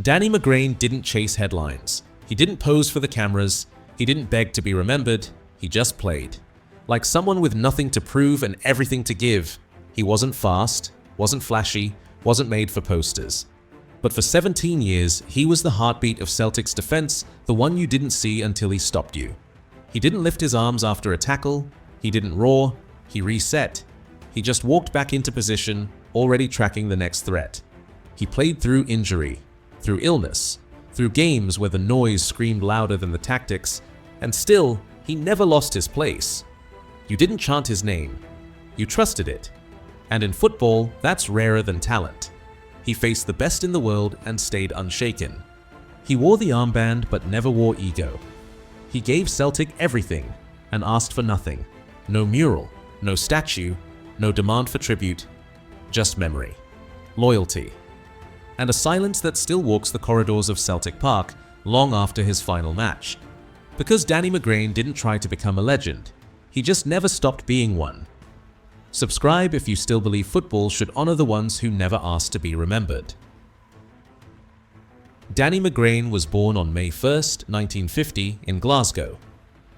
Danny McGrain didn't chase headlines. He didn't pose for the cameras. He didn't beg to be remembered. He just played. Like someone with nothing to prove and everything to give. He wasn't fast, wasn't flashy, wasn't made for posters. But for 17 years, he was the heartbeat of Celtic's defense, the one you didn't see until he stopped you. He didn't lift his arms after a tackle. He didn't roar. He reset. He just walked back into position, already tracking the next threat. He played through injury, through illness, through games where the noise screamed louder than the tactics, and still, he never lost his place. You didn't chant his name. You trusted it. And in football, that's rarer than talent. He faced the best in the world and stayed unshaken. He wore the armband but never wore ego. He gave Celtic everything and asked for nothing. No mural, no statue, no demand for tribute, just memory, loyalty, and a silence that still walks the corridors of Celtic Park long after his final match. Because Danny McGrain didn't try to become a legend, he just never stopped being one. Subscribe if you still believe football should honor the ones who never asked to be remembered. Danny McGrain was born on May 1st, 1950 in Glasgow.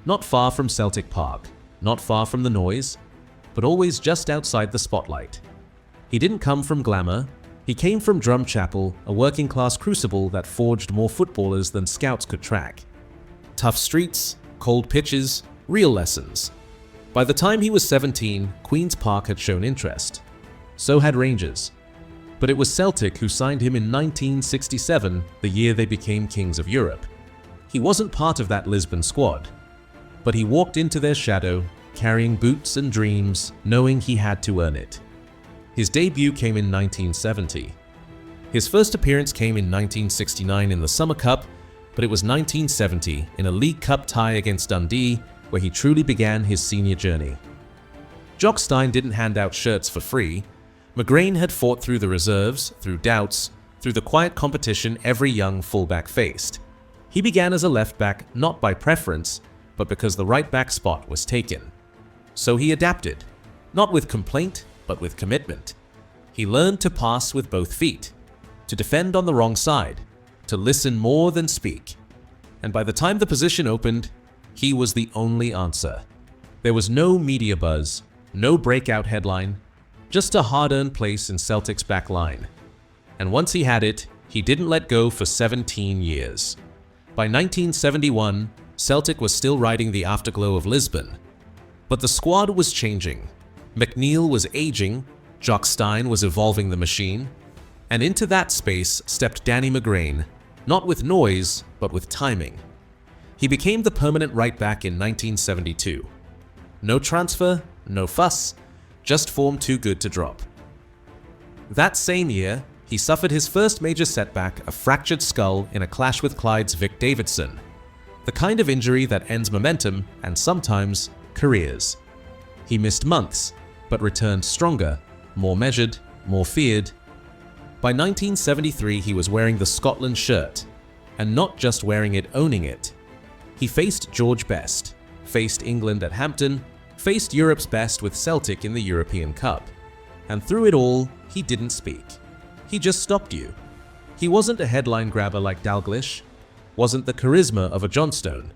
Not far from Celtic Park, not far from the noise, but always just outside the spotlight. He didn't come from glamour. He came from Drumchapel, a working-class crucible that forged more footballers than scouts could track. Tough streets, cold pitches, real lessons. By the time he was 17, Queen's Park had shown interest. So had Rangers. But it was Celtic who signed him in 1967, the year they became kings of Europe. He wasn't part of that Lisbon squad, but he walked into their shadow, carrying boots and dreams, knowing he had to earn it. His debut came in 1970. His first appearance came in 1969 in the Summer Cup, but it was 1970 in a League Cup tie against Dundee where he truly began his senior journey. Jock Stein didn't hand out shirts for free. McGrain had fought through the reserves, through doubts, through the quiet competition every young fullback faced. He began as a left back not by preference, but because the right back spot was taken. So he adapted, not with complaint, but with commitment. He learned to pass with both feet, to defend on the wrong side, to listen more than speak. And by the time the position opened, he was the only answer. There was no media buzz, no breakout headline, just a hard-earned place in Celtic's back line. And once he had it, he didn't let go for 17 years. By 1971, Celtic was still riding the afterglow of Lisbon. But the squad was changing. McNeil was aging, Jock Stein was evolving the machine, and into that space stepped Danny McGrain, not with noise, but with timing. He became the permanent right back in 1972. No transfer, no fuss, just form too good to drop. That same year, he suffered his first major setback, a fractured skull in a clash with Clyde's Vic Davidson, the kind of injury that ends momentum and sometimes careers. He missed months, but returned stronger, more measured, more feared. By 1973, he was wearing the Scotland shirt, and not just wearing it, owning it. He faced George Best, faced England at Hampton, faced Europe's best with Celtic in the European Cup. And through it all, he didn't speak. He just stopped you. He wasn't a headline grabber like Dalglish, wasn't the charisma of a Johnstone.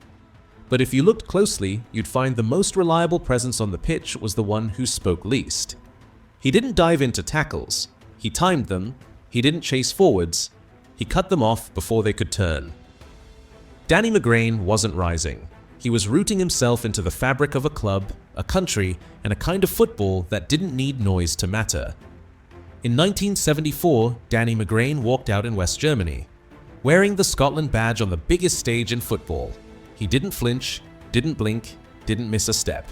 But if you looked closely, you'd find the most reliable presence on the pitch was the one who spoke least. He didn't dive into tackles. He timed them. He didn't chase forwards. He cut them off before they could turn. Danny McGrain wasn't rising. He was rooting himself into the fabric of a club, a country, and a kind of football that didn't need noise to matter. In 1974, Danny McGrain walked out in West Germany, wearing the Scotland badge on the biggest stage in football. He didn't flinch, didn't blink, didn't miss a step.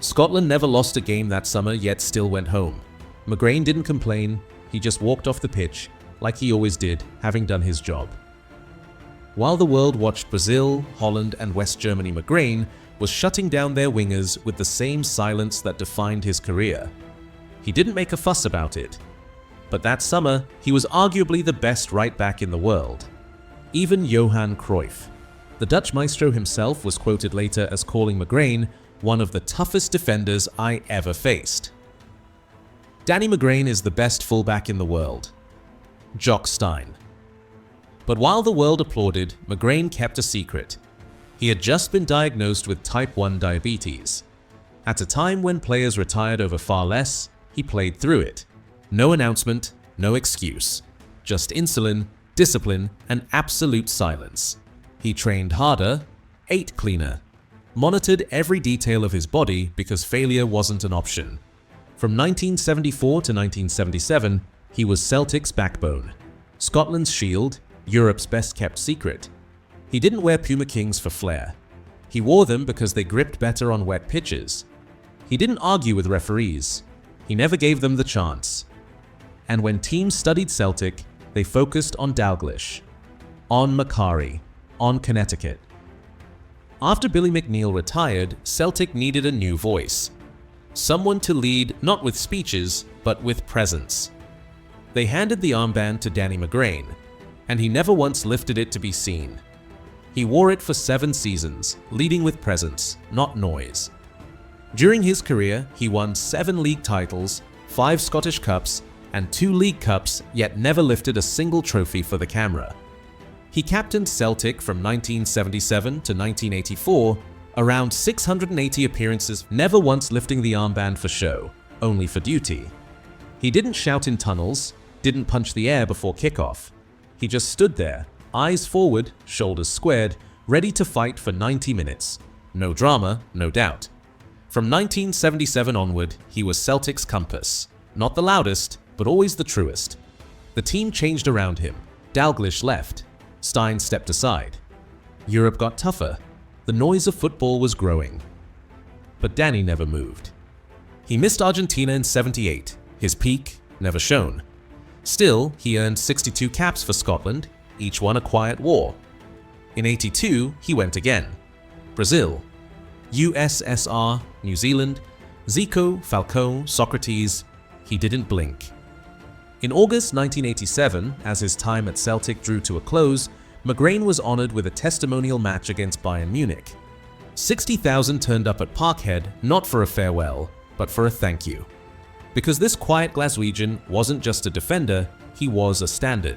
Scotland never lost a game that summer, yet still went home. McGrain didn't complain. He just walked off the pitch, like he always did, having done his job. While the world watched Brazil, Holland, and West Germany, McGrain was shutting down their wingers with the same silence that defined his career. He didn't make a fuss about it. But that summer, he was arguably the best right back in the world. Even Johan Cruyff. The Dutch maestro himself was quoted later as calling McGrain one of the toughest defenders I ever faced. Danny McGrain is the best fullback in the world. Jock Stein. But while the world applauded, McGrain kept a secret. He had just been diagnosed with type 1 diabetes. At a time when players retired over far less, he played through it. No announcement, no excuse. Just insulin, discipline, and absolute silence. He trained harder, ate cleaner, monitored every detail of his body because failure wasn't an option. From 1974 to 1977, he was Celtic's backbone, Scotland's shield, Europe's best-kept secret. He didn't wear Puma Kings for flair. He wore them because they gripped better on wet pitches. He didn't argue with referees. He never gave them the chance. And when teams studied Celtic, they focused on Dalglish, on Macari, on Connecticut. After Billy McNeill retired, Celtic needed a new voice. Someone to lead not with speeches, but with presence. They handed the armband to Danny McGrain, and he never once lifted it to be seen. He wore it for 7 seasons, leading with presence, not noise. During his career, he won 7 league titles, 5 Scottish Cups, and 2 League Cups, yet never lifted a single trophy for the camera. He captained Celtic from 1977 to 1984, around 680 appearances, never once lifting the armband for show, only for duty. He didn't shout in tunnels, didn't punch the air before kickoff. He just stood there, eyes forward, shoulders squared, ready to fight for 90 minutes. No drama, no doubt. From 1977 onward, he was Celtic's compass. Not the loudest, but always the truest. The team changed around him. Dalglish left. Stein stepped aside. Europe got tougher. The noise of football was growing. But Danny never moved. He missed Argentina in '78, his peak never shown. Still, he earned 62 caps for Scotland, each won a quiet war. In '82, he went again. Brazil, USSR, New Zealand, Zico, Falcão, Socrates, he didn't blink. In August 1987, as his time at Celtic drew to a close, McGrain was honoured with a testimonial match against Bayern Munich. 60,000 turned up at Parkhead not for a farewell, but for a thank you. Because this quiet Glaswegian wasn't just a defender, he was a standard.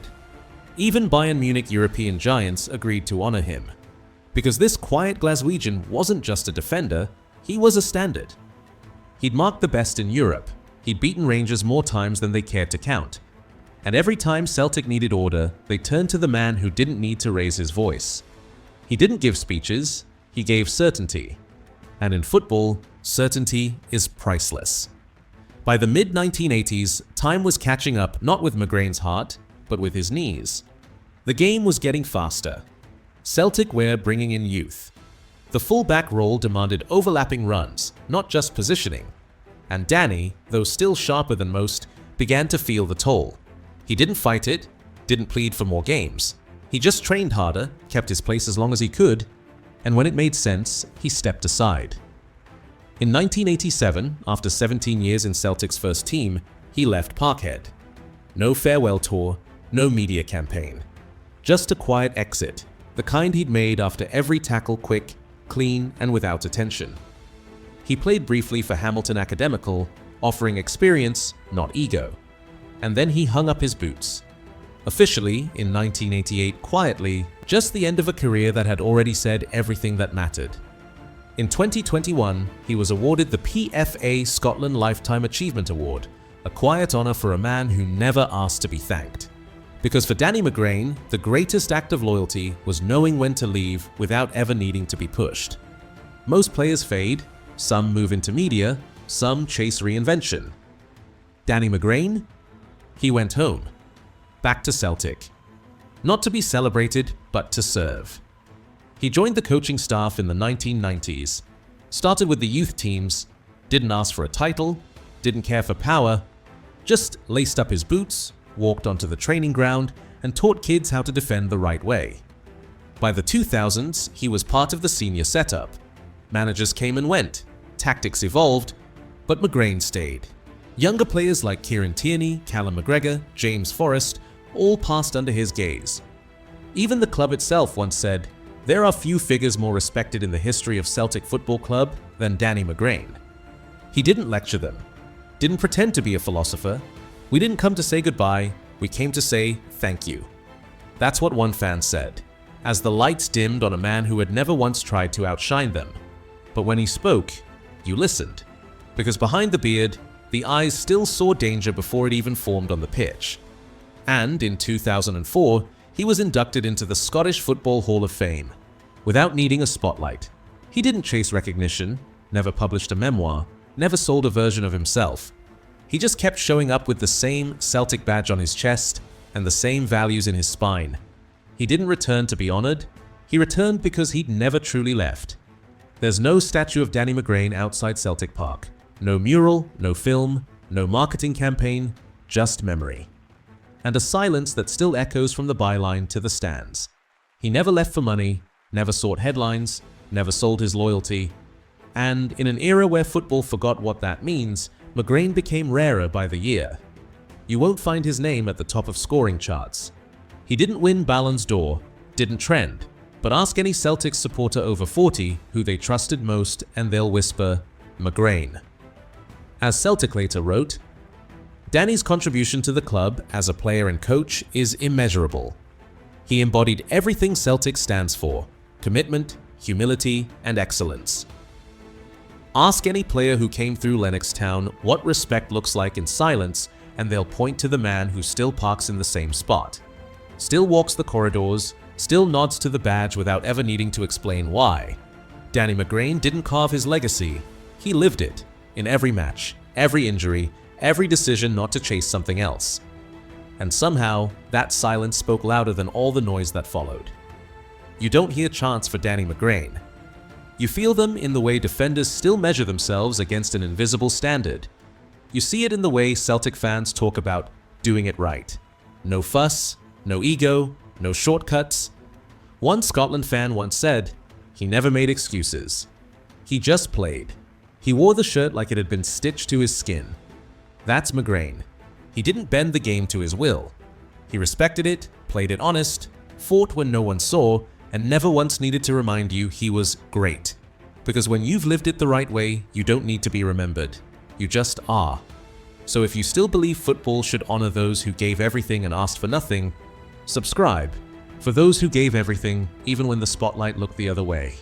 Even Bayern Munich European giants agreed to honour him. Because this quiet Glaswegian wasn't just a defender, he was a standard. He'd marked the best in Europe. He'd beaten Rangers more times than they cared to count. And every time Celtic needed order, they turned to the man who didn't need to raise his voice. He didn't give speeches, he gave certainty. And in football, certainty is priceless. By the mid-1980s, time was catching up not with McGrain's heart, but with his knees. The game was getting faster. Celtic were bringing in youth. The full-back role demanded overlapping runs, not just positioning. And Danny, though still sharper than most, began to feel the toll. He didn't fight it, didn't plead for more games. He just trained harder, kept his place as long as he could, and when it made sense, he stepped aside. In 1987, after 17 years in Celtic's first team, he left Parkhead. No farewell tour, no media campaign. Just a quiet exit, the kind he'd made after every tackle quick, clean, and without attention. He played briefly for Hamilton Academical, offering experience, not ego. And then he hung up his boots. Officially, in 1988, quietly, just the end of a career that had already said everything that mattered. In 2021, he was awarded the PFA Scotland Lifetime Achievement Award, a quiet honour for a man who never asked to be thanked. Because for Danny McGrain, the greatest act of loyalty was knowing when to leave without ever needing to be pushed. Most players fade, some move into media, some chase reinvention. Danny McGrain? He went home. Back to Celtic. Not to be celebrated, but to serve. He joined the coaching staff in the 1990s, started with the youth teams, didn't ask for a title, didn't care for power, just laced up his boots, walked onto the training ground, and taught kids how to defend the right way. By the 2000s, he was part of the senior setup. Managers came and went, tactics evolved, but McGrain stayed. Younger players like Kieran Tierney, Callum McGregor, James Forrest all passed under his gaze. Even the club itself once said, "There are few figures more respected in the history of Celtic Football Club than Danny McGrain." He didn't lecture them, didn't pretend to be a philosopher. We didn't come to say goodbye, we came to say thank you. That's what one fan said, as the lights dimmed on a man who had never once tried to outshine them. But when he spoke, you listened. Because behind the beard, the eyes still saw danger before it even formed on the pitch. And in 2004, he was inducted into the Scottish Football Hall of Fame, without needing a spotlight. He didn't chase recognition, never published a memoir, never sold a version of himself. He just kept showing up with the same Celtic badge on his chest and the same values in his spine. He didn't return to be honored, he returned because he'd never truly left. There's no statue of Danny McGrain outside Celtic Park. No mural, no film, no marketing campaign, just memory. And a silence that still echoes from the byline to the stands. He never left for money, never sought headlines, never sold his loyalty. And in an era where football forgot what that means, McGrain became rarer by the year. You won't find his name at the top of scoring charts. He didn't win Ballon d'Or, didn't trend, but ask any Celtics supporter over 40 who they trusted most and they'll whisper, McGrain. As Celtic later wrote, Danny's contribution to the club as a player and coach is immeasurable. He embodied everything Celtic stands for: commitment, humility, and excellence. Ask any player who came through Lennoxtown what respect looks like in silence, and they'll point to the man who still parks in the same spot, still walks the corridors, still nods to the badge without ever needing to explain why. Danny McGrain didn't carve his legacy, he lived it, in every match, every injury, every decision not to chase something else. And somehow, that silence spoke louder than all the noise that followed. You don't hear chants for Danny McGrain. You feel them in the way defenders still measure themselves against an invisible standard. You see it in the way Celtic fans talk about doing it right. No fuss, no ego, no shortcuts. One Scotland fan once said, he never made excuses. He just played. He wore the shirt like it had been stitched to his skin. That's McGrain. He didn't bend the game to his will. He respected it, played it honest, fought when no one saw, and never once needed to remind you he was great. Because when you've lived it the right way, you don't need to be remembered. You just are. So if you still believe football should honor those who gave everything and asked for nothing, subscribe for those who gave everything even when the spotlight looked the other way.